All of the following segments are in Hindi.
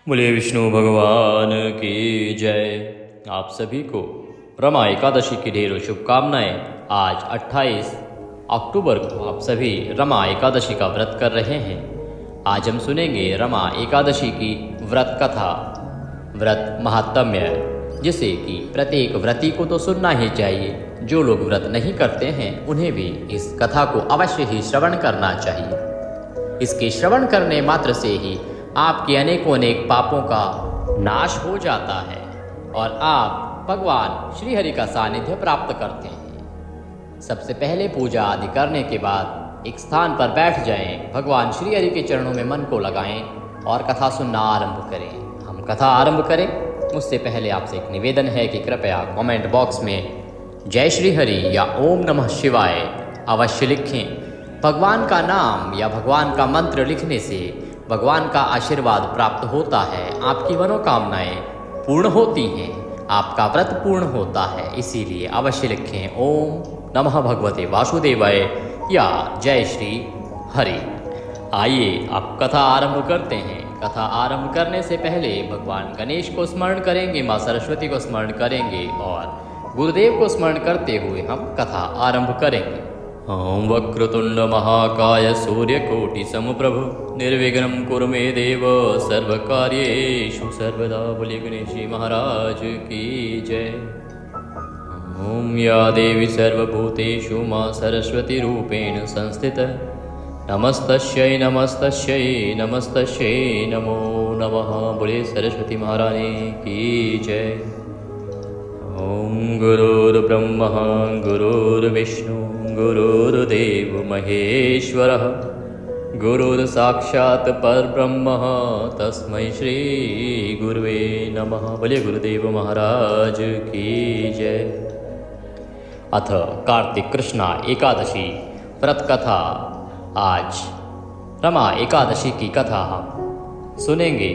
बोले विष्णु भगवान की जय। आप सभी को रमा एकादशी की ढेरों शुभकामनाएं। आज 28 अक्टूबर को आप सभी रमा एकादशी का व्रत कर रहे हैं। आज हम सुनेंगे रमा एकादशी की व्रत कथा, व्रत महात्म्य, जिसे कि प्रत्येक व्रती को तो सुनना ही चाहिए। जो लोग व्रत नहीं करते हैं उन्हें भी इस कथा को अवश्य ही श्रवण करना चाहिए। इसके श्रवण करने मात्र से ही आपके अनेकों अनेक पापों का नाश हो जाता है और आप भगवान श्रीहरि का सानिध्य प्राप्त करते हैं। सबसे पहले पूजा आदि करने के बाद एक स्थान पर बैठ जाएं, भगवान श्रीहरि के चरणों में मन को लगाएं और कथा सुनना आरंभ करें। हम कथा आरंभ करें उससे पहले आपसे एक निवेदन है कि कृपया कमेंट बॉक्स में जय श्रीहरि या ओम नमः शिवाय अवश्य लिखें। भगवान का नाम या भगवान का मंत्र लिखने से भगवान का आशीर्वाद प्राप्त होता है, आपकी मनोकामनाएं पूर्ण होती हैं, आपका व्रत पूर्ण होता है। इसीलिए अवश्य लिखें ओम नमः भगवते वासुदेवाय या जय श्री हरि। आइए आप कथा आरंभ करते हैं। कथा आरंभ करने से पहले भगवान गणेश को स्मरण करेंगे, माँ सरस्वती को स्मरण करेंगे और गुरुदेव को स्मरण करते हुए हम कथा आरंभ करेंगे। ओम वक्रतुंड महाकाय सूर्यकोटि समप्रभ निर्विघ्नं कुरु मे देव सर्वकार्येषु सर्वदा। बोले गणेश महाराज की जय। ओम या देवी सर्वभूतेषु मां सरस्वती रूपेण संस्थिता नमस्तस्यै नमस्तस्यै नमस्तस्यै नमो नमः। बोले सरस्वती महारानी की जय। ओम गुरुर्ब्रह्मा गुरुर्विष्णु गुरुर्देव महेश्वरः गुरुर्साक्षात् परब्रह्म तस्मै श्री गुरुवे नमः। बोले गुरुदेव महाराज की जय। अथ कार्तिक कृष्णा एकादशी व्रत कथा। आज रमा एकादशी की कथा हम सुनेंगे।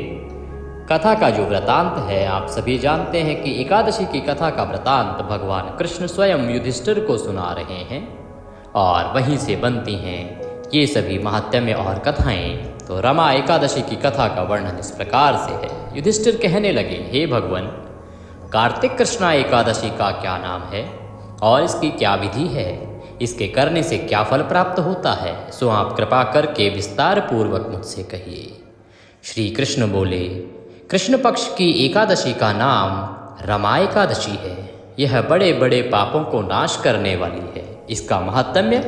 कथा का जो वृतांत है आप सभी जानते हैं कि एकादशी की कथा का वृतांत भगवान कृष्ण स्वयं युधिष्ठिर को सुना रहे हैं और वहीं से बनती हैं ये सभी महात्म्य और कथाएं। तो रमा एकादशी की कथा का वर्णन इस प्रकार से है। युधिष्ठिर कहने लगे, हे भगवान, कार्तिक कृष्णा एकादशी का क्या नाम है और इसकी क्या विधि है, इसके करने से क्या फल प्राप्त होता है, सो आप कृपा करके विस्तार पूर्वक मुझसे कहिए। श्री कृष्ण बोले, कृष्ण पक्ष की एकादशी का नाम रमा एकादशी है। यह बड़े बड़े पापों को नाश करने वाली है। इसका महात्म्य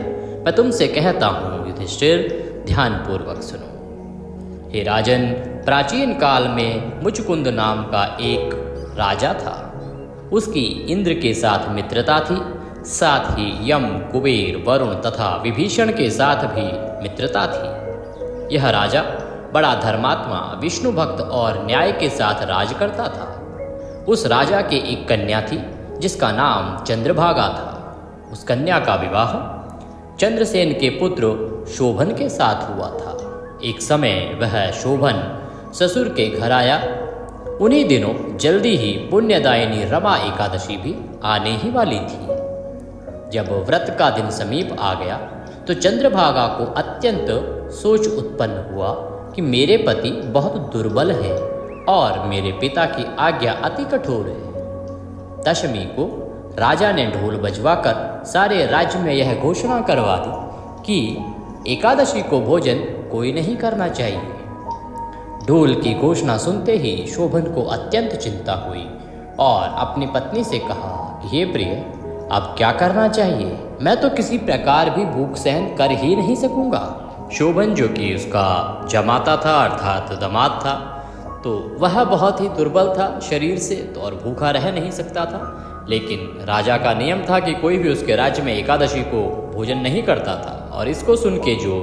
मैं तुमसे कहता हूँ युधिष्ठिर, ध्यान पूर्वक सुनो। हे राजन, प्राचीन काल में मुचकुंद नाम का एक राजा था। उसकी इंद्र के साथ मित्रता थी, साथ ही यम, कुबेर, वरुण तथा विभीषण के साथ भी मित्रता थी। यह राजा बड़ा धर्मात्मा, विष्णु भक्त और न्याय के साथ राज करता था। उस राजा के एक कन्या थी जिसका नाम चंद्रभागा था। उस कन्या का विवाह चंद्रसेन के पुत्र शोभन के साथ हुआ था। एक समय वह शोभन ससुर के घर आया। उन्हीं दिनों जल्दी ही पुण्यदायिनी रमा एकादशी भी आने ही वाली थी। जब व्रत का दिन समीप आ गया तो चंद्रभागा को अत्यंत सोच उत्पन्न हुआ कि मेरे पति बहुत दुर्बल है और मेरे पिता की आज्ञा अति कठोर है। दशमी को राजा ने ढोल बजवाकर सारे राज्य में यह घोषणा करवा दी कि एकादशी को भोजन कोई नहीं करना चाहिए। ढोल की घोषणा सुनते ही शोभन को अत्यंत चिंता हुई और अपनी पत्नी से कहा कि हे प्रिय, अब क्या करना चाहिए? मैं तो किसी प्रकार भी भूख सहन कर ही नहीं सकूंगा। शोभन, जो कि उसका जमाता था अर्थात दामाद था, तो वह बहुत ही दुर्बल था शरीर से तो और भूखा रह नहीं सकता था। लेकिन राजा का नियम था कि कोई भी उसके राज्य में एकादशी को भोजन नहीं करता था। और इसको सुन के जो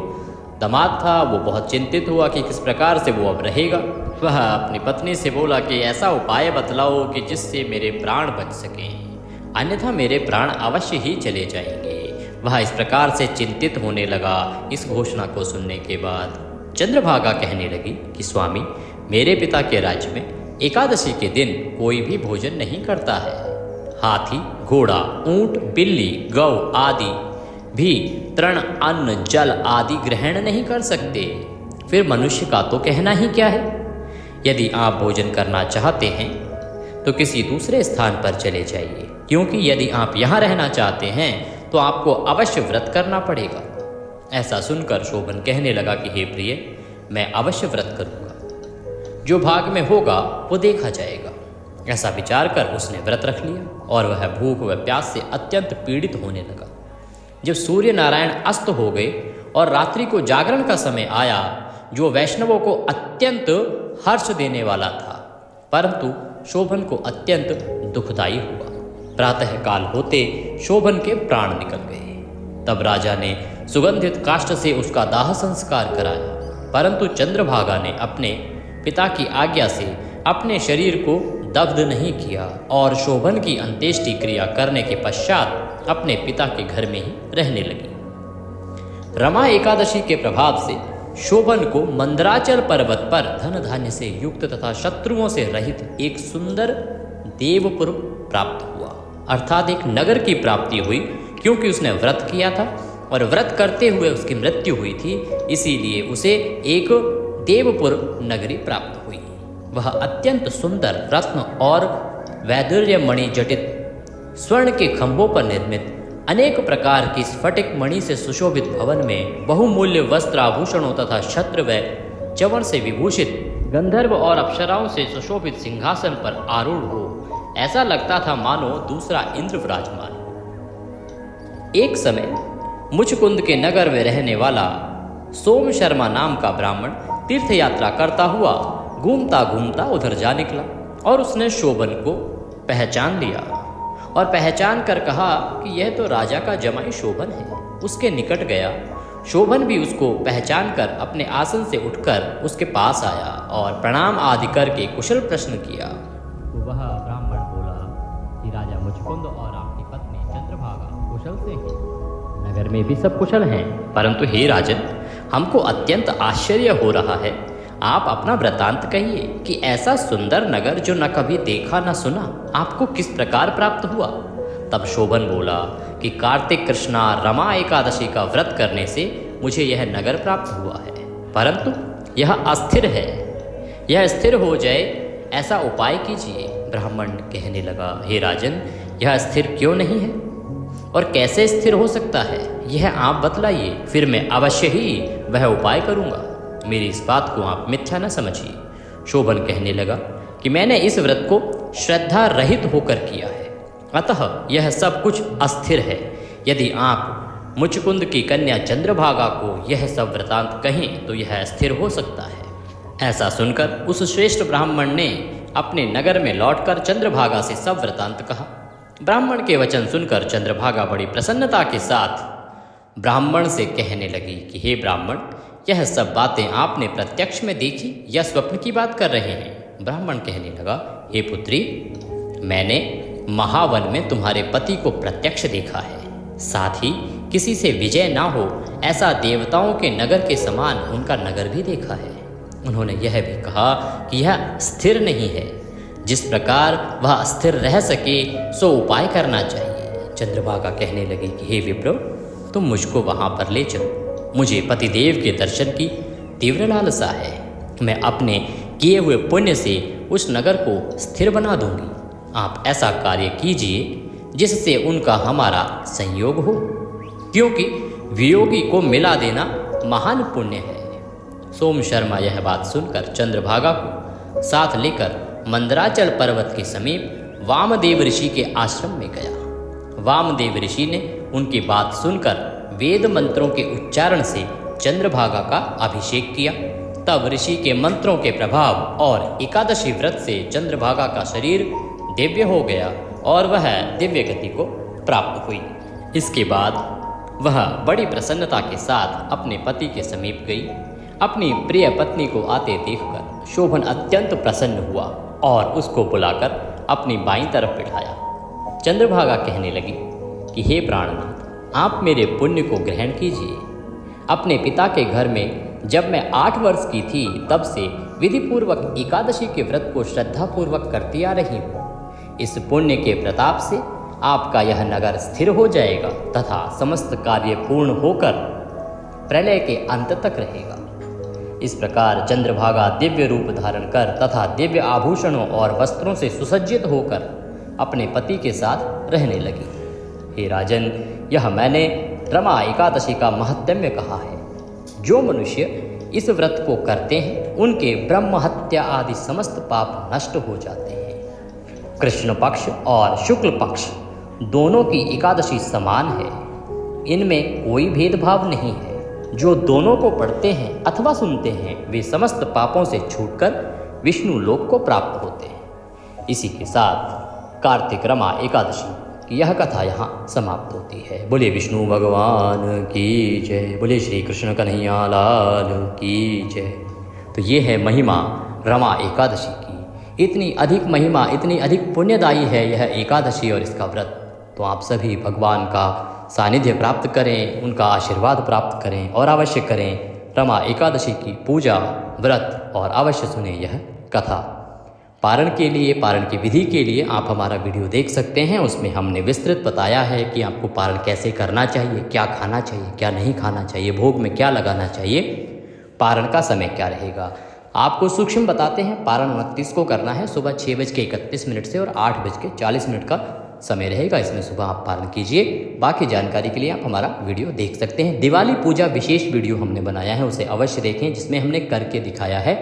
दामाद था वो बहुत चिंतित हुआ कि किस प्रकार से वो अब रहेगा। वह अपनी पत्नी से बोला कि ऐसा उपाय बतलाओ कि जिससे मेरे प्राण बच सकें, अन्यथा मेरे प्राण अवश्य ही चले जाएंगे। वह इस प्रकार से चिंतित होने लगा। इस घोषणा को सुनने के बाद चंद्रभागा कहने लगी कि स्वामी, मेरे पिता के राज्य में एकादशी के दिन कोई भी भोजन नहीं करता है। हाथी, घोड़ा, ऊंट, बिल्ली, गौ आदि भी तृण, अन्न, जल आदि ग्रहण नहीं कर सकते। फिर मनुष्य का तो कहना ही क्या है। यदि आप भोजन करना चाहते हैं तो किसी दूसरे स्थान पर चले जाइए, क्योंकि यदि आप यहाँ रहना चाहते हैं तो आपको अवश्य व्रत करना पड़ेगा। ऐसा सुनकर शोभन कहने लगा कि हे प्रिय, मैं अवश्य व्रत करूँगा, जो भाग में होगा वो देखा जाएगा। ऐसा विचार कर उसने व्रत रख लिया और वह भूख व प्यास से अत्यंत पीड़ित होने लगा। जब सूर्य नारायण अस्त हो गए और रात्रि को जागरण का समय आया, जो वैष्णवों को अत्यंत हर्ष देने वाला था, परंतु शोभन को अत्यंत दुखदायी हुआ। प्रातः काल होते शोभन के प्राण निकल गए। तब राजा ने सुगंधित काष्ठ से उसका दाह संस्कार कराया, परंतु चंद्रभागा ने अपने पिता की आज्ञा से अपने शरीर को दग्ध नहीं किया और शोभन की अंत्येष्टि क्रिया करने के पश्चात अपने पिता के घर में ही रहने लगी। रमा एकादशी के प्रभाव से शोभन को मंदराचल पर्वत पर धन धान्य से युक्त तथा शत्रुओं से रहित एक सुंदर देवपुर प्राप्त हुआ, अर्थात एक नगर की प्राप्ति हुई, क्योंकि उसने व्रत किया था और व्रत करते हुए उसकी मृत्यु हुई थी, इसीलिए उसे एक देवपुर नगरी प्राप्त हुई। वह अत्यंत सुंदर रत्न और वैदुर्य मणि जटित स्वर्ण के खंभों पर निर्मित अनेक प्रकार की स्फटिक मणि से सुशोभित भवन में बहुमूल्य वस्त्र आभूषणों तथा छत्र व चवन से विभूषित गंधर्व और अप्सराओं से सुशोभित सिंहासन पर आरूढ़ हो, ऐसा लगता था मानो दूसरा इंद्र विराजमान। एक समय मुचकुंद के नगर में रहने वाला सोम शर्मा नाम का ब्राह्मण तीर्थ यात्रा करता हुआ घूमता घूमता उधर जा निकला और उसने शोभन को पहचान लिया और पहचान कर कहा कि यह तो राजा का जमाई शोभन है। उसके निकट गया। शोभन भी उसको पहचान कर अपने आसन से उठकर उसके पास आया और प्रणाम आदि करके कुशल प्रश्न किया। तो वह ब्राह्मण बोला कि राजा मुचकुंद और आपकी पत्नी चंद्रभागा कुशल से हैं। नगर में भी सब कुशल हैं, परंतु हे राजन, हमको अत्यंत आश्चर्य हो रहा है। आप अपना वृतांत कहिए कि ऐसा सुंदर नगर जो न कभी देखा न सुना आपको किस प्रकार प्राप्त हुआ। तब शोभन बोला कि कार्तिक कृष्णा रमा एकादशी का व्रत करने से मुझे यह नगर प्राप्त हुआ है, परंतु यह अस्थिर है। यह स्थिर हो जाए ऐसा उपाय कीजिए। ब्राह्मण कहने लगा, हे राजन, यह स्थिर क्यों नहीं है और कैसे स्थिर हो सकता है, यह आप बतलाइए, फिर मैं अवश्य ही वह उपाय करूँगा। मेरी इस बात को आप मिथ्या न समझिए। शोभन कहने लगा कि मैंने इस व्रत को श्रद्धा रहित होकर किया है, अतः यह सब कुछ अस्थिर है। यदि आप मुचकुंद की कन्या चंद्रभागा को यह सब वृतांत कहें तो यह स्थिर हो सकता है। ऐसा सुनकर उस श्रेष्ठ ब्राह्मण ने अपने नगर में लौटकर चंद्रभागा से सब वृतांत कहा। ब्राह्मण के वचन सुनकर चंद्रभागा बड़ी प्रसन्नता के साथ ब्राह्मण से कहने लगी कि हे ब्राह्मण, यह सब बातें आपने प्रत्यक्ष में देखी या स्वप्न की बात कर रहे हैं। ब्राह्मण कहने लगा, हे पुत्री, मैंने महावन में तुम्हारे पति को प्रत्यक्ष देखा है, साथ ही किसी से विजय ना हो ऐसा देवताओं के नगर के समान उनका नगर भी देखा है। उन्होंने यह भी कहा कि यह स्थिर नहीं है, जिस प्रकार वह स्थिर रह सके सो उपाय करना चाहिए। चंद्रभागा कहने लगी कि हे विप्र, तुम मुझको वहाँ पर ले चलो, मुझे पतिदेव के दर्शन की तीव्र लालसा है। मैं अपने किए हुए पुण्य से उस नगर को स्थिर बना दूंगी। आप ऐसा कार्य कीजिए जिससे उनका हमारा संयोग हो, क्योंकि वियोगी को मिला देना महान पुण्य है। सोम शर्मा यह बात सुनकर चंद्रभागा को साथ लेकर मंदराचल पर्वत के समीप वामदेव ऋषि के आश्रम में गया। वामदेव ऋषि ने उनकी बात सुनकर वेद मंत्रों के उच्चारण से चंद्रभागा का अभिषेक किया। तब ऋषि के मंत्रों के प्रभाव और एकादशी व्रत से चंद्रभागा का शरीर दिव्य हो गया और वह दिव्य गति को प्राप्त हुई। इसके बाद वह बड़ी प्रसन्नता के साथ अपने पति के समीप गई। अपनी प्रिय पत्नी को आते देखकर शोभन अत्यंत प्रसन्न हुआ और उसको बुलाकर अपनी बाईं तरफ बिठाया। चंद्रभागा कहने लगी कि हे प्राणनाथ, आप मेरे पुण्य को ग्रहण कीजिए। अपने पिता के घर में जब मैं 8 वर्ष की थी तब से विधिपूर्वक एकादशी के व्रत को श्रद्धापूर्वक करती आ रही हूँ। इस पुण्य के प्रताप से आपका यह नगर स्थिर हो जाएगा तथा समस्त कार्य पूर्ण होकर प्रलय के अंत तक रहेगा। इस प्रकार चंद्रभागा दिव्य रूप धारण कर तथा दिव्य आभूषणों और वस्त्रों से सुसज्जित होकर अपने पति के साथ रहने लगी। हे राजन, यह मैंने रमा एकादशी का महत्म्य कहा है। जो मनुष्य इस व्रत को करते हैं उनके ब्रह्म हत्या आदि समस्त पाप नष्ट हो जाते हैं। कृष्ण पक्ष और शुक्ल पक्ष दोनों की एकादशी समान है, इनमें कोई भेदभाव नहीं है। जो दोनों को पढ़ते हैं अथवा सुनते हैं वे समस्त पापों से छूटकर विष्णु लोक को प्राप्त होते हैं। इसी के साथ कार्तिक रमा एकादशी की यह कथा यहाँ समाप्त होती है। बोले विष्णु भगवान की जय, बोले श्री कृष्ण कन्हैया लाल की जय। तो ये है महिमा रमा एकादशी की। इतनी अधिक महिमा, इतनी अधिक पुण्यदायी है यह एकादशी और इसका व्रत। तो आप सभी भगवान का सानिध्य प्राप्त करें, उनका आशीर्वाद प्राप्त करें और अवश्य करें रमा एकादशी की पूजा व्रत और अवश्य सुने यह कथा। पारण के लिए, पारण की विधि के लिए आप हमारा वीडियो देख सकते हैं। उसमें हमने विस्तृत बताया है कि आपको पारण कैसे करना चाहिए, क्या खाना चाहिए, क्या नहीं खाना चाहिए, भोग में क्या लगाना चाहिए, पारण का समय क्या रहेगा। आपको सूक्ष्म बताते हैं। पारण 29 को करना है, सुबह 6:31 से और 8:40 का समय रहेगा। इसमें सुबह आप पारण कीजिए। बाकी जानकारी के लिए आप हमारा वीडियो देख सकते हैं। दिवाली पूजा विशेष वीडियो हमने बनाया है, उसे अवश्य देखें, जिसमें हमने करके दिखाया है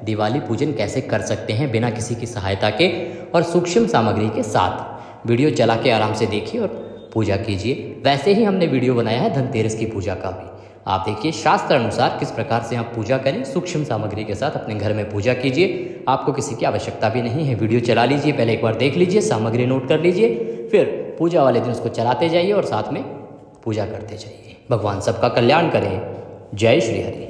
दिवाली पूजन कैसे कर सकते हैं बिना किसी की सहायता के और सूक्ष्म सामग्री के साथ। वीडियो चला के आराम से देखिए और पूजा कीजिए। वैसे ही हमने वीडियो बनाया है धनतेरस की पूजा का भी, आप देखिए शास्त्र अनुसार किस प्रकार से आप पूजा करें। सूक्ष्म सामग्री के साथ अपने घर में पूजा कीजिए, आपको किसी की आवश्यकता भी नहीं है। वीडियो चला लीजिए, पहले एक बार देख लीजिए, सामग्री नोट कर लीजिए, फिर पूजा वाले दिन उसको चलाते जाइए और साथ में पूजा करते जाइए। भगवान सबका कल्याण करें। जय श्री हरि।